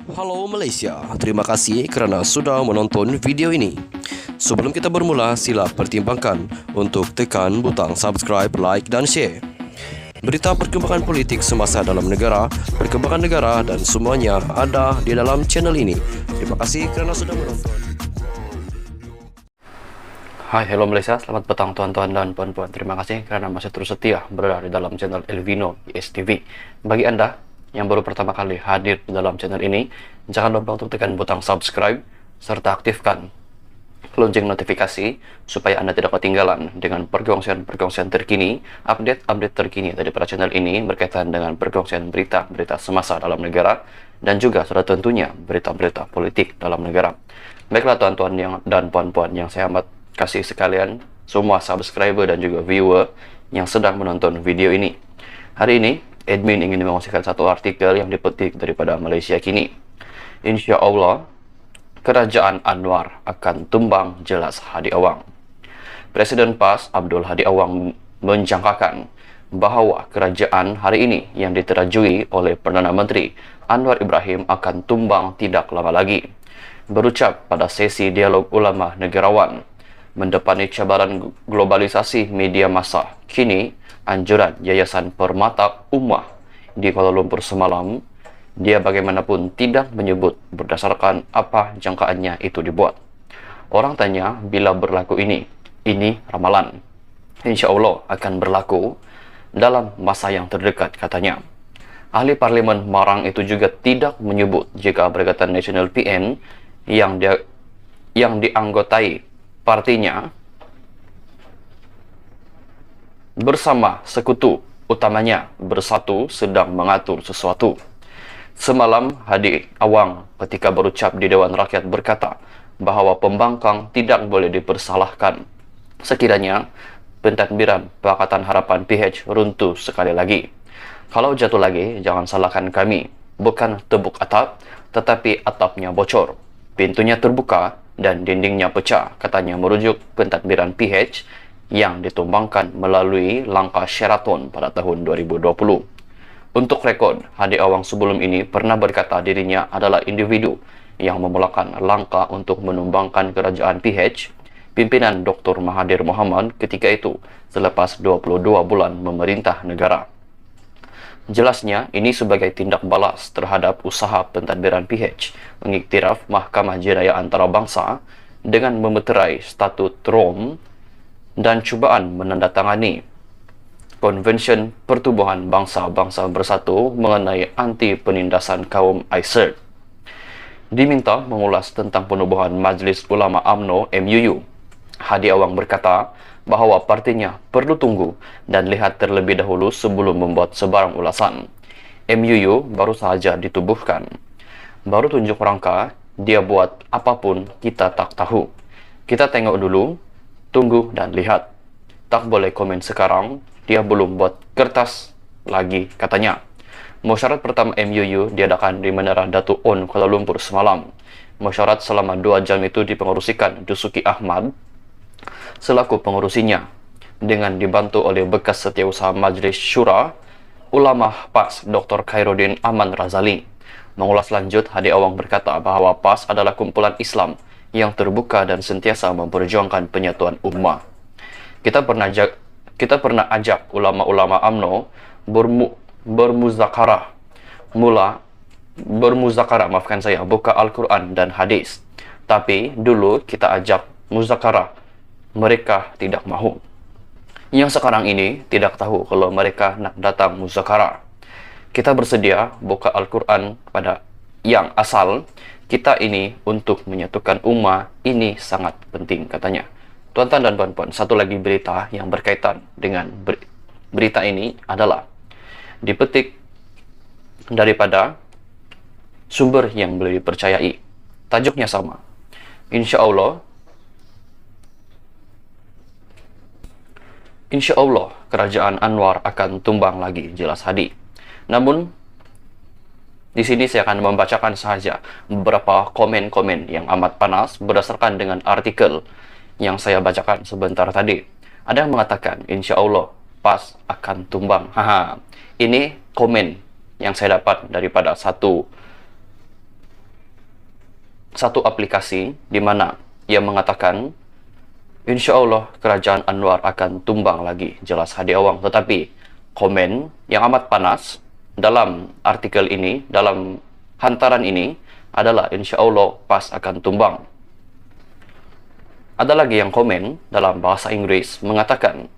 Halo Malaysia, terima kasih kerana sudah menonton video ini. Sebelum kita bermula, sila pertimbangkan untuk tekan butang subscribe, like dan share. Berita perkembangan politik semasa dalam negara, perkembangan negara dan semuanya ada di dalam channel ini. Terima kasih kerana sudah menonton. Hai, hello Malaysia, selamat petang tuan-tuan dan puan-puan. Terima kasih kerana masih terus setia berada di dalam channel Elvino ISTV. Bagi anda yang baru pertama kali hadir di dalam channel ini, jangan lupa untuk tekan butang subscribe serta aktifkan lonceng notifikasi supaya anda tidak ketinggalan dengan perkongsian terkini, update terkini daripada channel ini berkaitan dengan perkongsian berita semasa dalam negara dan juga sudah tentunya berita-berita politik dalam negara. Baiklah tuan-tuan dan puan-puan yang saya amat kasih sekalian, semua subscriber dan juga viewer yang sedang menonton video ini. Hari ini, admin ingin mengungsikan satu artikel yang dipetik daripada Malaysia Kini. Insya Allah, Kerajaan Anwar akan tumbang, jelas Hadi Awang. Presiden PAS Abdul Hadi Awang menjangkakan bahawa kerajaan hari ini yang diterajui oleh Perdana Menteri Anwar Ibrahim akan tumbang tidak lama lagi. Berucap pada sesi dialog ulama negarawan mendepani cabaran globalisasi media massa, kini anjuran Yayasan Permata Ummah di Kuala Lumpur semalam, dia bagaimanapun tidak menyebut berdasarkan apa jangkaannya itu dibuat. Orang tanya bila berlaku ini ramalan. Insya Allah akan berlaku dalam masa yang terdekat, katanya. Ahli Parlimen Marang itu juga tidak menyebut jika Perikatan Nasional PN yang dianggotai partinya bersama sekutu utamanya bersatu sedang mengatur sesuatu. Semalam Hadi Awang ketika berucap di Dewan Rakyat berkata bahawa pembangkang tidak boleh dipersalahkan sekiranya pentadbiran Pakatan Harapan PH runtuh sekali lagi. Kalau jatuh lagi, jangan salahkan kami. Bukan tebuk atap, tetapi atapnya bocor, pintunya terbuka dan dindingnya pecah, katanya merujuk pentadbiran PH yang ditumbangkan melalui langkah Sheraton pada tahun 2020. Untuk rekod, Hadi Awang sebelum ini pernah berkata dirinya adalah individu yang memulakan langkah untuk menumbangkan kerajaan PH, pimpinan Dr. Mahathir Mohamad ketika itu selepas 22 bulan memerintah negara. Jelasnya, ini sebagai tindak balas terhadap usaha pentadbiran PH mengiktiraf Mahkamah Jenayah Antarabangsa dengan memeterai statut Rome dan cubaan menandatangani Konvensyen Pertubuhan Bangsa-Bangsa Bersatu mengenai anti penindasan kaum ICER. Diminta mengulas tentang penubuhan Majlis Ulama UMNO MUU, Hadi Awang berkata bahawa partinya perlu tunggu dan lihat terlebih dahulu sebelum membuat sebarang ulasan. MUU baru sahaja ditubuhkan. Baru tunjuk rangka, dia buat apapun kita tak tahu. Kita tengok dulu, tunggu dan lihat. Tak boleh komen sekarang, dia belum buat kertas lagi, katanya. Mesyuarat pertama MUU diadakan di Menara Datuk On Kuala Lumpur semalam. Mesyuarat selama 2 jam itu dipengerusikan Dusuki Ahmad selaku pengurusinya, dengan dibantu oleh bekas setiausaha Majlis Syura Ulama PAS Dr. Khairuddin Aman Razali. Mengulas lanjut, Hadi Awang berkata bahawa PAS adalah kumpulan Islam yang terbuka dan sentiasa memperjuangkan penyatuan ummah. Kita pernah ajak ulama-ulama UMNO bermuzakarah, buka Al-Quran dan hadis. Tapi dulu kita ajak muzakarah, mereka tidak mahu. Yang sekarang ini tidak tahu kalau mereka nak datang muzakarah. Kita bersedia buka Al-Quran pada yang asal kita ini untuk menyatukan ummah, ini sangat penting, katanya. Tuan-tuan dan puan-puan, satu lagi berita yang berkaitan dengan berita ini adalah dipetik daripada sumber yang boleh dipercayai. Tajuknya sama. Insya Allah, kerajaan Anwar akan tumbang lagi, jelas Hadi. Namun, di sini saya akan membacakan sahaja beberapa komen-komen yang amat panas berdasarkan dengan artikel yang saya bacakan sebentar tadi. Ada yang mengatakan, insya Allah, PAS akan tumbang. Haha, ini komen yang saya dapat daripada satu satu aplikasi di mana ia mengatakan insya Allah kerajaan Anwar akan tumbang lagi, jelas Hadi Awang. Tetapi komen yang amat panas dalam artikel ini, dalam hantaran ini adalah insya Allah PAS akan tumbang. Ada lagi yang komen dalam bahasa Inggris mengatakan,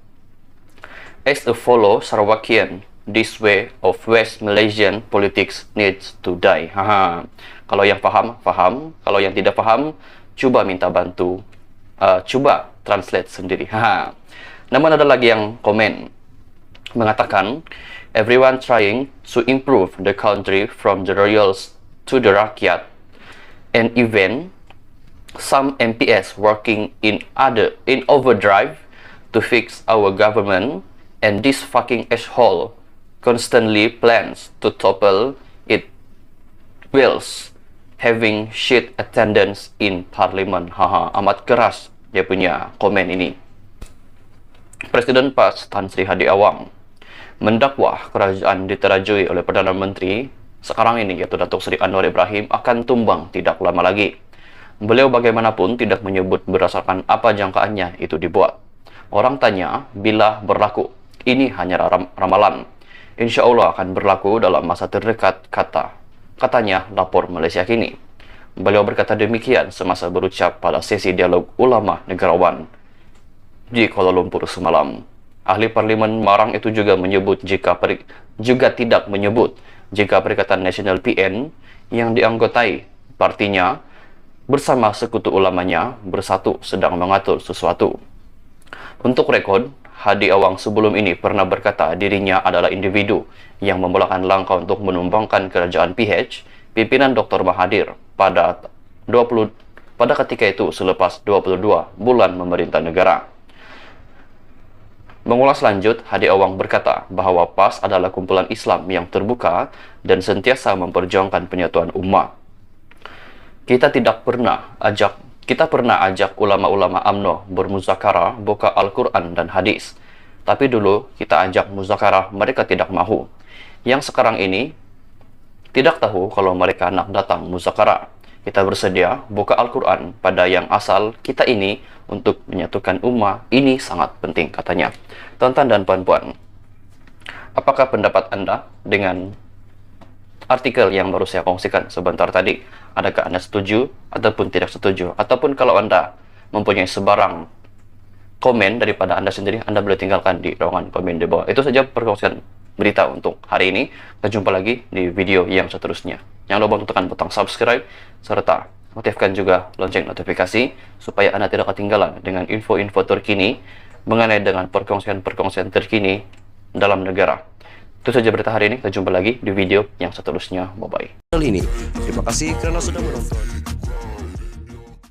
as a fellow Sarawakian, this way of West Malaysian politics needs to die. Haha. Kalau yang faham, faham. Kalau yang tidak faham, coba minta bantu. Coba translate sendiri. Haha. Namun ada lagi yang komen mengatakan, everyone trying to improve the country from the royals to the rakyat, and even some MPS working in overdrive to fix our government, and this fucking asshole constantly plans to topple it whilst having shit attendance in parliament. Haha, amat keras dia punya komen ini. Presiden PAS Tan Sri Hadi Awang mendakwah kerajaan diterajui oleh Perdana Menteri sekarang ini, yaitu Datuk Seri Anwar Ibrahim, akan tumbang tidak lama lagi. Beliau bagaimanapun tidak menyebut berdasarkan apa jangkaannya itu dibuat. Orang tanya bila berlaku. Ini hanya ramalan. Insya Allah akan berlaku dalam masa terdekat, katanya lapor Malaysia Kini. Beliau berkata demikian semasa berucap pada sesi dialog ulama negarawan di Kuala Lumpur semalam. Ahli Parlimen Marang itu juga tidak menyebut jika Perikatan Nasional PN yang dianggotai partinya bersama sekutu ulamanya bersatu sedang mengatur sesuatu. Untuk rekod, Hadi Awang sebelum ini pernah berkata dirinya adalah individu yang memulakan langkah untuk menumbangkan kerajaan PH, pimpinan Dr. Mahathir pada ketika itu selepas 22 bulan memerintah negara. Mengulas lanjut, Hadi Awang berkata bahwa PAS adalah kumpulan Islam yang terbuka dan sentiasa memperjuangkan penyatuan ummah. Kita pernah ajak ulama-ulama UMNO bermuzakarah buka Al-Quran dan hadis. Tapi dulu kita ajak muzakarah, mereka tidak mahu. Yang sekarang ini tidak tahu kalau mereka nak datang muzakarah. Kita bersedia buka Al-Quran pada yang asal kita ini untuk menyatukan ummah. Ini sangat penting, katanya. Tuan-tuan dan puan-puan, apakah pendapat Anda dengan artikel yang baru saya kongsikan sebentar tadi? Adakah Anda setuju ataupun tidak setuju? Ataupun kalau Anda mempunyai sebarang komen daripada Anda sendiri, Anda boleh tinggalkan di ruangan komen di bawah. Itu saja perkongsian berita untuk hari ini. Kita jumpa lagi di video yang seterusnya. Jangan lupa untuk tekan butang subscribe serta aktifkan juga lonceng notifikasi supaya Anda tidak ketinggalan dengan info-info terkini mengenai dengan perkongsian-perkongsian terkini dalam negara. Itu saja berita hari ini. Kita jumpa lagi di video yang seterusnya. Bye-bye. Terima kasih karena sudah menonton.